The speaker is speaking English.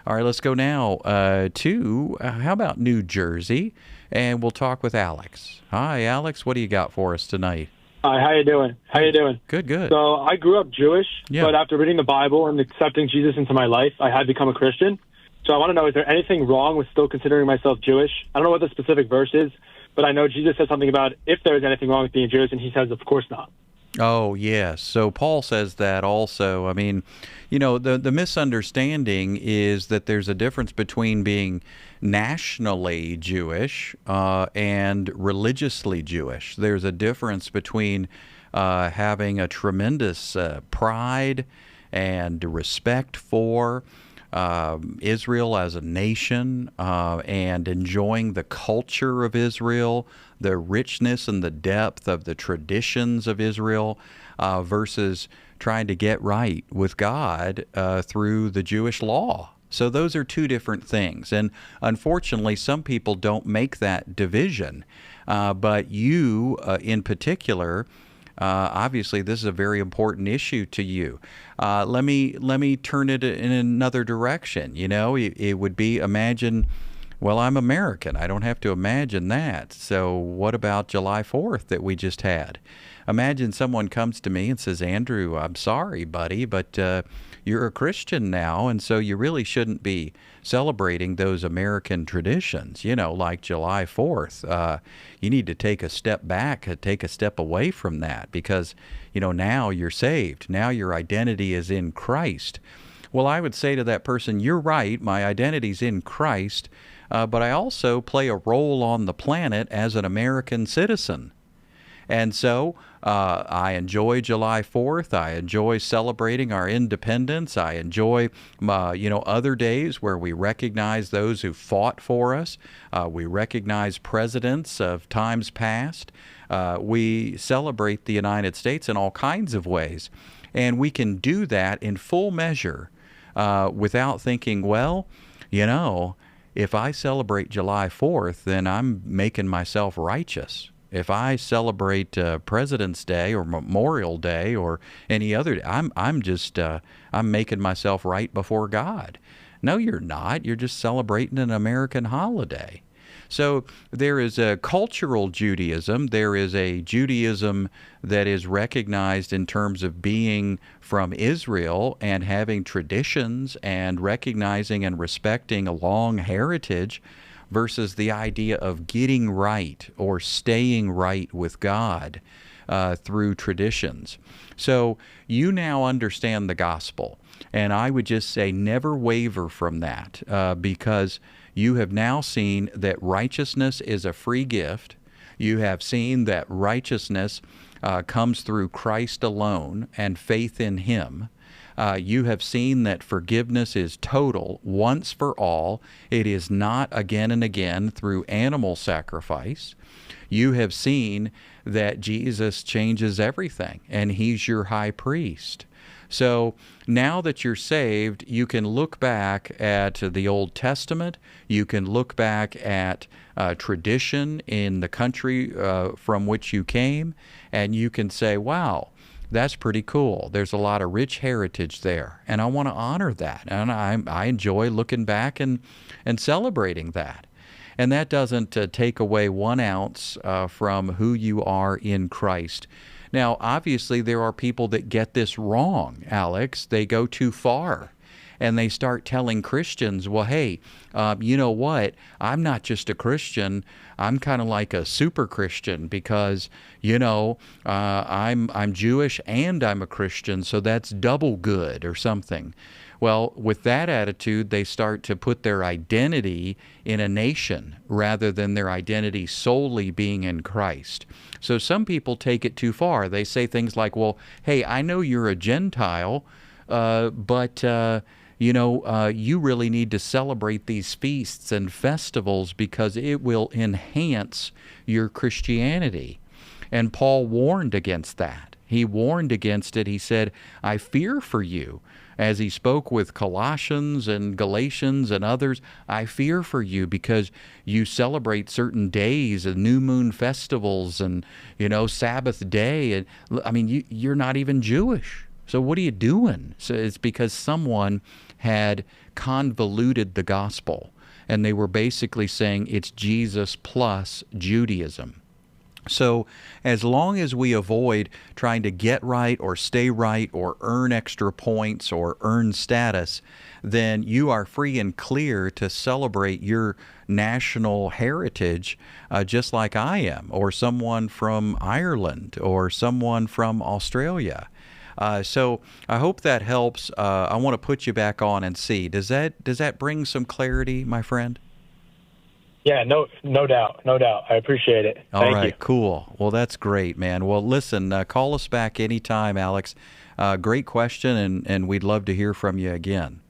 All right, let's go now to how about New Jersey, and we'll talk with Alex. Hi, Alex. What do you got for us tonight? Hi, how you doing? How you Hey, doing? good, good. So I grew up Jewish, Yeah. but after reading the Bible and accepting Jesus into my life, I had become a Christian. So I want to know, is there anything wrong with still considering myself Jewish? I don't know what the specific verse is, but I know Jesus says something about if there is anything wrong with being Jewish, and he says, of course not. Oh, yes. So Paul says that also. I mean, the misunderstanding is that there's a difference between being nationally Jewish and religiously Jewish. There's a difference between having a tremendous pride and respect for Israel as a nation and enjoying the culture of Israel, the richness and the depth of the traditions of Israel, versus trying to get right with God through the Jewish law. So those are two different things. And unfortunately, some people don't make that division. But you, in particular, obviously, this is a very important issue to you. Let me turn it in another direction. It would be imagine. Well, I'm American. I don't have to imagine that. So, what about July 4th that we just had? Imagine someone comes to me and says, Andrew, I'm sorry, buddy, but you're a Christian now, and so you really shouldn't be celebrating those American traditions, like July 4th. You need to take a step back, take a step away from that because, now you're saved. Now your identity is in Christ. Well, I would say to that person, you're right, my identity's in Christ, but I also play a role on the planet as an American citizen. And so I enjoy July 4th. I enjoy celebrating our independence. I enjoy, other days where we recognize those who fought for us. We recognize presidents of times past. We celebrate the United States in all kinds of ways. And we can do that in full measure without thinking, well, if I celebrate July 4th, then I'm making myself righteous. If I celebrate President's Day or Memorial Day or any other day, I'm making myself right before God. No, you're not. You're just celebrating an American holiday. So there is a cultural Judaism. There is a Judaism that is recognized in terms of being from Israel and having traditions and recognizing and respecting a long heritage versus the idea of getting right or staying right with God through traditions. So you now understand the gospel. And I would just say never waver from that because you have now seen that righteousness is a free gift. You have seen that righteousness comes through Christ alone and faith in Him. You have seen that forgiveness is total, once for all. It is not again and again through animal sacrifice. You have seen that Jesus changes everything, and He's your high priest. So now that you're saved, you can look back at the Old Testament. You can look back at tradition in the country from which you came, and you can say, wow, that's pretty cool. There's a lot of rich heritage there, and I want to honor that. And I enjoy looking back and celebrating that. And that doesn't take away 1 ounce from who you are in Christ. Now, obviously, there are people that get this wrong, Alex. They go too far. And they start telling Christians, well, hey, you know what? I'm not just a Christian. I'm kind of like a super Christian because, I'm Jewish and I'm a Christian, so that's double good or something. Well, with that attitude, they start to put their identity in a nation rather than their identity solely being in Christ. So some people take it too far. They say things like, well, hey, I know you're a Gentile, but you really need to celebrate these feasts and festivals because it will enhance your Christianity. And Paul warned against that. He warned against it. He said, I fear for you. As he spoke with Colossians and Galatians and others, I fear for you because you celebrate certain days and new moon festivals and, Sabbath day. And I mean, you're not even Jewish. So what are you doing? So it's because someone had convoluted the gospel, and they were basically saying it's Jesus plus Judaism. So as long as we avoid trying to get right or stay right or earn extra points or earn status, then you are free and clear to celebrate your national heritage just like I am, or someone from Ireland or someone from Australia. So I hope that helps. I want to put you back on and see. Does that bring some clarity, my friend? Yeah, no doubt. I appreciate it. All Thank right, you. cool. Well, that's great, man. Well, listen, call us back anytime, Alex. Great question, and we'd love to hear from you again.